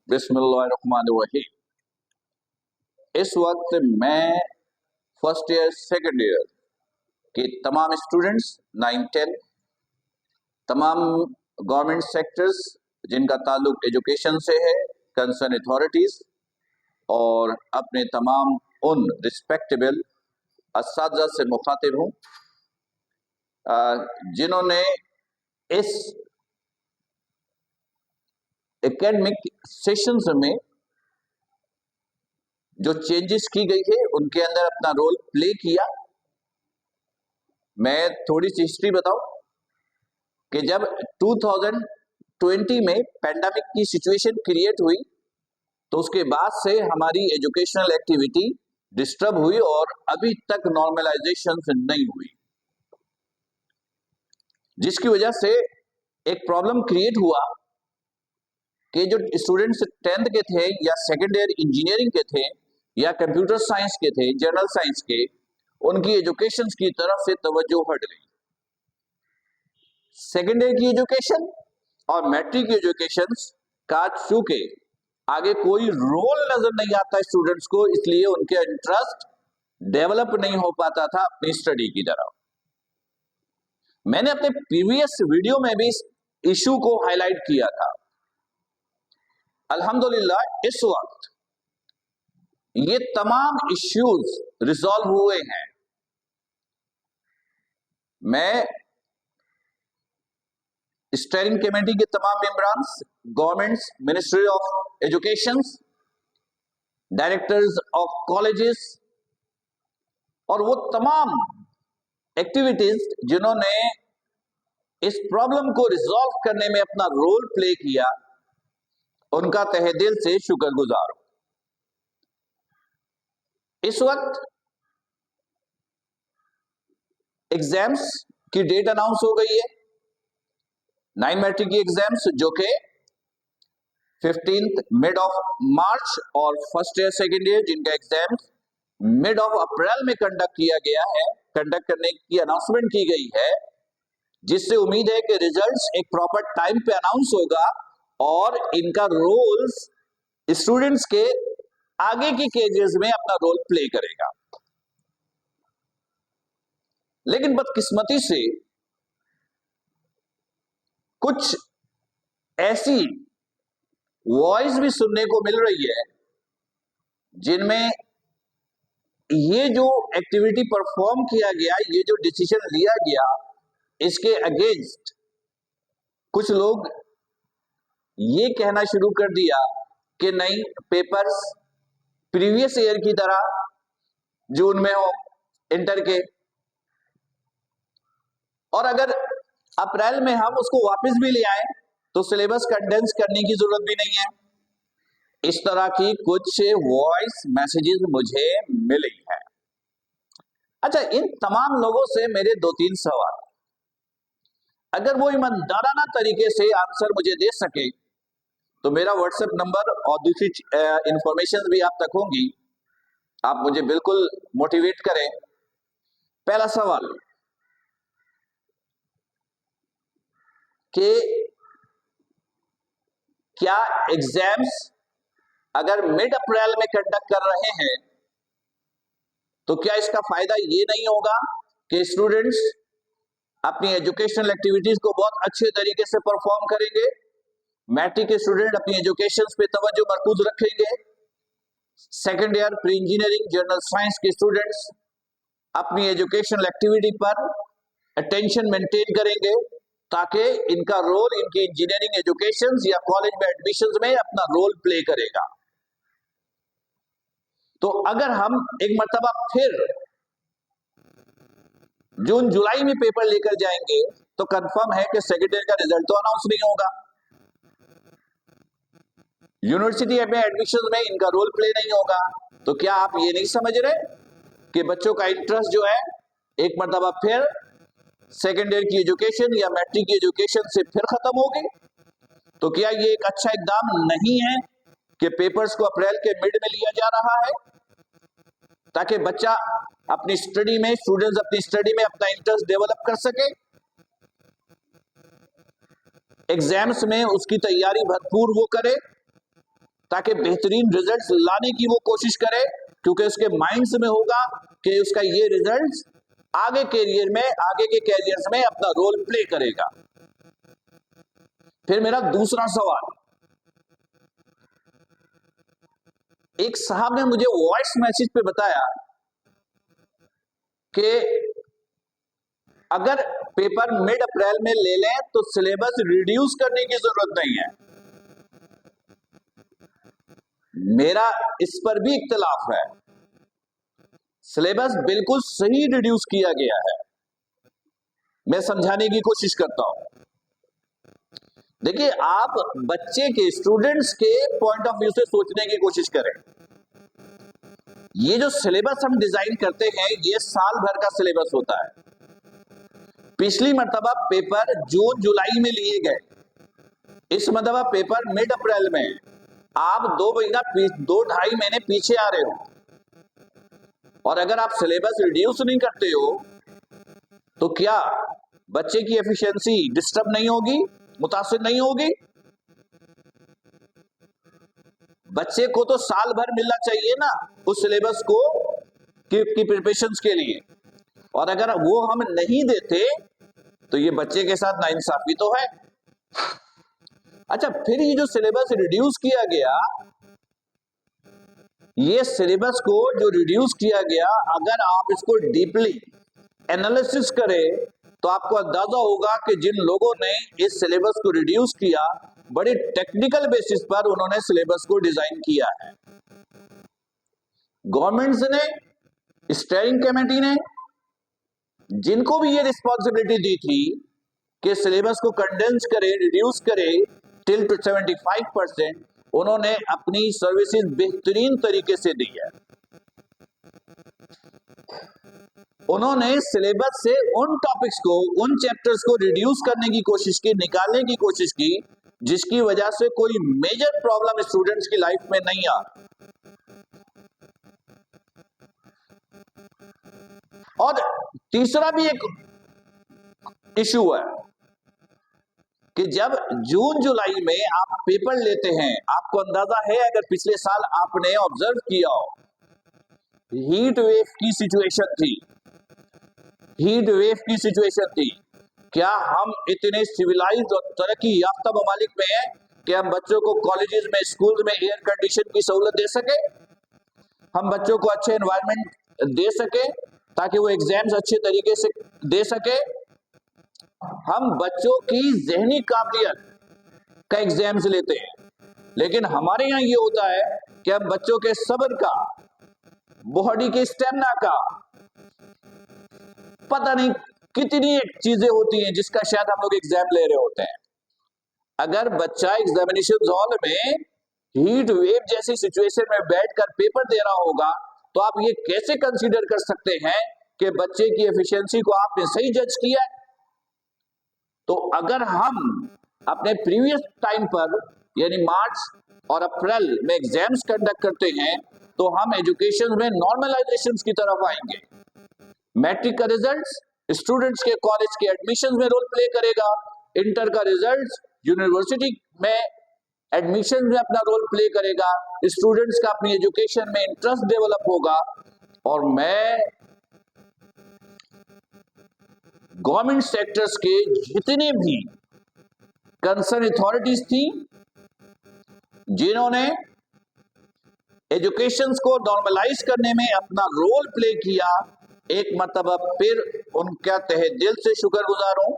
बिस्मिल्लाहिर्रहमानिर्रहीम। इस वक्त मैं फर्स्ट ईयर सेकेंड ईयर के तमाम स्टूडेंट्स 9-10 तमाम गवर्नमेंट सेक्टर्स जिनका ताल्लुक एजुकेशन से है, कंसर्न अथॉरिटीज और अपने तमाम उन रिस्पेक्टेबल असातिज़ा से मुखातिब हूँ जिन्होंने इस एकेडमिक सेशंस में जो चेंजेस की गई है उनके अंदर अपना रोल प्ले किया। मैं थोड़ी सी हिस्ट्री बताऊं कि जब 2020 में पैंडेमिक की सिचुएशन क्रिएट हुई तो उसके बाद से हमारी एजुकेशनल एक्टिविटी डिस्टर्ब हुई और अभी तक नॉर्मलाइजेशन नहीं हुई, जिसकी वजह से एक प्रॉब्लम क्रिएट हुआ कि जो स्टूडेंट्स 10th के थे या सेकेंड ईयर इंजीनियरिंग के थे या कंप्यूटर साइंस के थे, जनरल साइंस के, उनकी एजुकेशन की तरफ से तवज्जो हट गई। सेकेंड ईयर की एजुकेशन और मैट्रिक की एजुकेशन का चूंकि आगे कोई रोल नजर नहीं आता स्टूडेंट्स को, इसलिए उनके इंटरेस्ट डेवलप नहीं हो पाता था अपनी स्टडी की तरफ। मैंने अपने प्रीवियस वीडियो में भी इस इशू को हाईलाइट किया था। अल्हम्दुलिल्लाह इस वक्त ये तमाम इश्यूज रिजॉल्व हुए हैं। मैं स्टीयरिंग कमेटी के तमाम मेंबरान, government ministry of education, directors of colleges और वो तमाम एक्टिविटीज जिन्होंने इस प्रॉब्लम को रिजॉल्व करने में अपना रोल प्ले किया, उनका तहे दिल से शुक्रगुजार हूं। इस वक्त एग्जाम्स की डेट अनाउंस हो गई है। 9 मैट्रिक की एग्जाम्स जो कि 15 मिड ऑफ मार्च और फर्स्ट ईयर सेकेंड ईयर जिनका एग्जाम मिड ऑफ अप्रैल में कंडक्ट किया गया है, कंडक्ट करने की अनाउंसमेंट की गई है, जिससे उम्मीद है कि रिजल्ट्स एक प्रॉपर टाइम पे अनाउंस होगा और इनका रोल्स स्टूडेंट्स के आगे की केजेस में अपना रोल प्ले करेगा। लेकिन बदकिस्मती से कुछ ऐसी वॉइस भी सुनने को मिल रही है जिनमें ये जो एक्टिविटी परफॉर्म किया गया, ये जो डिसीजन लिया गया, इसके अगेंस्ट कुछ लोग ये कहना शुरू कर दिया कि नहीं, पेपर्स प्रीवियस ईयर की तरह जून में हो इंटर के, और अगर अप्रैल में हम उसको वापस भी ले आए तो सिलेबस कंडेंस करने की जरूरत भी नहीं है। इस तरह की कुछ वॉइस मैसेजेस मुझे मिली है। अच्छा, इन तमाम लोगों से मेरे 2-3 सवाल, अगर वो ईमानदाराना तरीके से आंसर मुझे दे सके तो मेरा व्हाट्सएप नंबर और दूसरी इंफॉर्मेशन भी आप तक होंगी, आप मुझे बिल्कुल मोटिवेट करें। पहला सवाल कि क्या एग्जाम्स अगर मिड अप्रैल में कंडक्ट कर रहे हैं तो क्या इसका फायदा ये नहीं होगा कि स्टूडेंट्स अपनी एजुकेशनल एक्टिविटीज को बहुत अच्छे तरीके से परफॉर्म करेंगे, मैट्रिक के स्टूडेंट अपनी एजुकेशन पे तवज्जो मरकूज रखेंगे, second year pre engineering general science के स्टूडेंट्स अपनी एजुकेशनल एक्टिविटी पर अटेंशन मेंटेन करेंगे ताकि इनका रोल इनकी इंजीनियरिंग एजुकेशन या कॉलेज में एडमिशन में अपना रोल प्ले करेगा। तो अगर हम एक मर्तबा फिर जून जुलाई में पेपर लेकर जाएंगे तो कंफर्म है कि सेकेंड ईयर का रिजल्ट तो अनाउंस नहीं होगा, यूनिवर्सिटी में एडमिशन में इनका रोल प्ले नहीं होगा। तो क्या आप ये नहीं समझ रहे कि बच्चों का इंटरेस्ट जो है एक मर्तबा फिर सेकेंड ईयर की एजुकेशन या मैट्रिक की एजुकेशन से फिर खत्म होगी? तो क्या ये एक अच्छा इकदाम नहीं है कि पेपर्स को अप्रैल के मिड में लिया जा रहा है ताकि बच्चा अपनी स्टडी में, स्टूडेंट्स अपनी स्टडी में अपना इंटरेस्ट डेवलप कर सके, एग्जाम्स में उसकी तैयारी भरपूर वो करे ताकि बेहतरीन रिजल्ट्स लाने की वो कोशिश करे, क्योंकि उसके माइंड्स में होगा कि उसका ये रिजल्ट्स आगे कैरियर में, आगे के कैरियर्स में अपना रोल प्ले करेगा। फिर मेरा दूसरा सवाल, एक साहब ने मुझे वॉइस मैसेज पे बताया कि अगर पेपर मिड अप्रैल में ले लें तो सिलेबस रिड्यूस करने की जरूरत नहीं है। मेरा इस पर भी इख्तिलाफ है। सिलेबस बिल्कुल सही रिड्यूस किया गया है। मैं समझाने की कोशिश करता हूं। देखिए, आप बच्चे के, स्टूडेंट्स के पॉइंट ऑफ व्यू से सोचने की कोशिश करें। ये जो सिलेबस हम डिजाइन करते हैं, ये साल भर का सिलेबस होता है। पिछली मर्तबा पेपर जून जुलाई में लिए गए, इस मर्तबा पेपर मिड अप्रैल में। आप 2-2.5 महीने पीछे आ रहे हो, और अगर आप सिलेबस रिड्यूस नहीं करते हो तो क्या बच्चे की एफिशिएंसी डिस्टर्ब नहीं होगी, मुतासिर नहीं होगी? बच्चे को तो साल भर मिलना चाहिए ना उस सिलेबस को की प्रिपरेशंस के लिए, और अगर वो हम नहीं देते तो ये बच्चे के साथ नाइंसाफी तो है। अच्छा, फिर ये जो सिलेबस रिड्यूस किया गया, ये सिलेबस को जो रिड्यूस किया गया, अगर आप इसको डीपली एनालिसिस करें तो आपको अंदाजा होगा कि जिन लोगों ने इस सिलेबस को रिड्यूस किया, बड़े टेक्निकल बेसिस पर उन्होंने सिलेबस को डिजाइन किया है। गवर्नमेंट्स ने, स्टीयरिंग कमेटी ने, जिनको भी ये रिस्पॉन्सिबिलिटी दी थी कि सिलेबस को कंडेंस करे, रिड्यूस करे टिल टू 75%, उन्होंने अपनी सर्विसेज बेहतरीन तरीके से दी है। उन्होंने सिलेबस से उन टॉपिक्स को, उन चैप्टर्स को रिड्यूस करने की कोशिश की, निकालने की कोशिश की, जिसकी वजह से कोई मेजर प्रॉब्लम स्टूडेंट्स की लाइफ में नहीं आ। और तीसरा भी एक इशू है कि जब जून जुलाई में आप पेपर लेते हैं, आपको अंदाजा है, अगर पिछले साल आपने ऑब्जर्व किया हो, हीट वेव की सिचुएशन थी, हीट वेव की सिचुएशन थी। क्या हम इतने सिविलाइज्ड और तरक्की याफ्ता ममालिक में हैं कि हम बच्चों को कॉलेजेस में, स्कूल में एयर कंडीशन की सहूलत दे सके, हम बच्चों को अच्छे एनवायरनमेंट दे सके ताकि वो एग्जाम्स अच्छे तरीके से दे सके, हम बच्चों की ज़हनी काबिलियत का एग्जाम्स लेते हैं। लेकिन हमारे यहाँ ये होता है कि हम बच्चों के सब्र का, बॉडी के स्टेमिना का, पता नहीं कितनी चीजें होती हैं जिसका शायद हम लोग एग्जाम ले रहे होते हैं। अगर बच्चा एग्जामिनेशन हॉल में हीट वेव जैसी सिचुएशन में बैठकर पेपर दे रहा होगा, तो आप ये कैसे कंसीडर कर सकते हैं कि बच्चे की एफिशिएंसी को आपने सही जज किया है? तो अगर हम अपने प्रीवियस टाइम पर, यानी मार्च और अप्रैल में एग्जाम्स कंडक्ट करते हैं, तो हम एजुकेशन में नॉर्मलाइजेशन की तरफ आएंगे। मैट्रिक का रिजल्ट्स स्टूडेंट्स के कॉलेज के एडमिशन में रोल प्ले करेगा, इंटर का रिजल्ट्स यूनिवर्सिटी में एडमिशन में अपना रोल प्ले करेगा, स्टूडेंट्स का अपनी एजुकेशन में इंटरेस्ट डेवलप होगा। और मैं गवर्नमेंट सेक्टर्स के जितने भी कंसर्न अथॉरिटीज थी, जिन्होंने एजुकेशन को नॉर्मलाइज करने में अपना रोल प्ले किया, एक मर्तबा फिर उनका तहे दिल से शुक्रगुजार हूं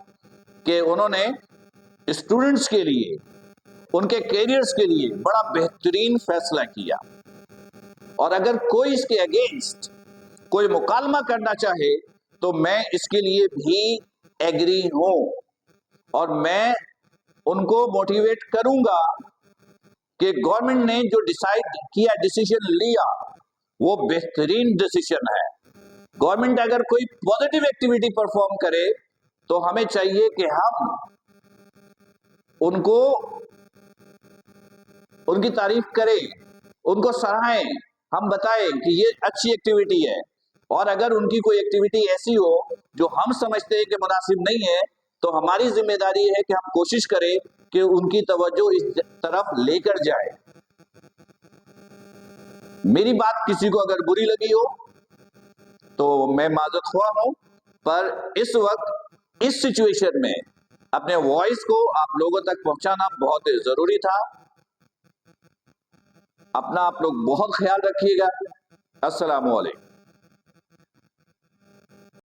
कि उन्होंने स्टूडेंट्स के लिए, उनके कैरियर्स के लिए बड़ा बेहतरीन फैसला किया। और अगर कोई इसके अगेंस्ट कोई मुकालमा करना चाहे तो मैं इसके लिए भी एग्री हूं, और मैं उनको मोटिवेट करूंगा कि गवर्नमेंट ने जो डिसाइड किया, डिसीजन लिया, वो बेहतरीन डिसीजन है। गवर्नमेंट अगर कोई पॉजिटिव एक्टिविटी परफॉर्म करे तो हमें चाहिए कि हम उनको, उनकी तारीफ करें, उनको सराहें, हम बताएं कि ये अच्छी एक्टिविटी है। और अगर उनकी कोई एक्टिविटी ऐसी हो जो हम समझते हैं कि मुनासिब नहीं है, तो हमारी जिम्मेदारी है कि हम कोशिश करें कि उनकी तवज्जो इस तरफ लेकर जाए। मेरी बात किसी को अगर बुरी लगी हो तो मैं माजूर ख्वाह हूं, पर इस वक्त इस सिचुएशन में अपने वॉइस को आप लोगों तक पहुंचाना बहुत जरूरी था। अपना आप लोग बहुत ख्याल रखिएगा। अस्सलाम वालेकुम।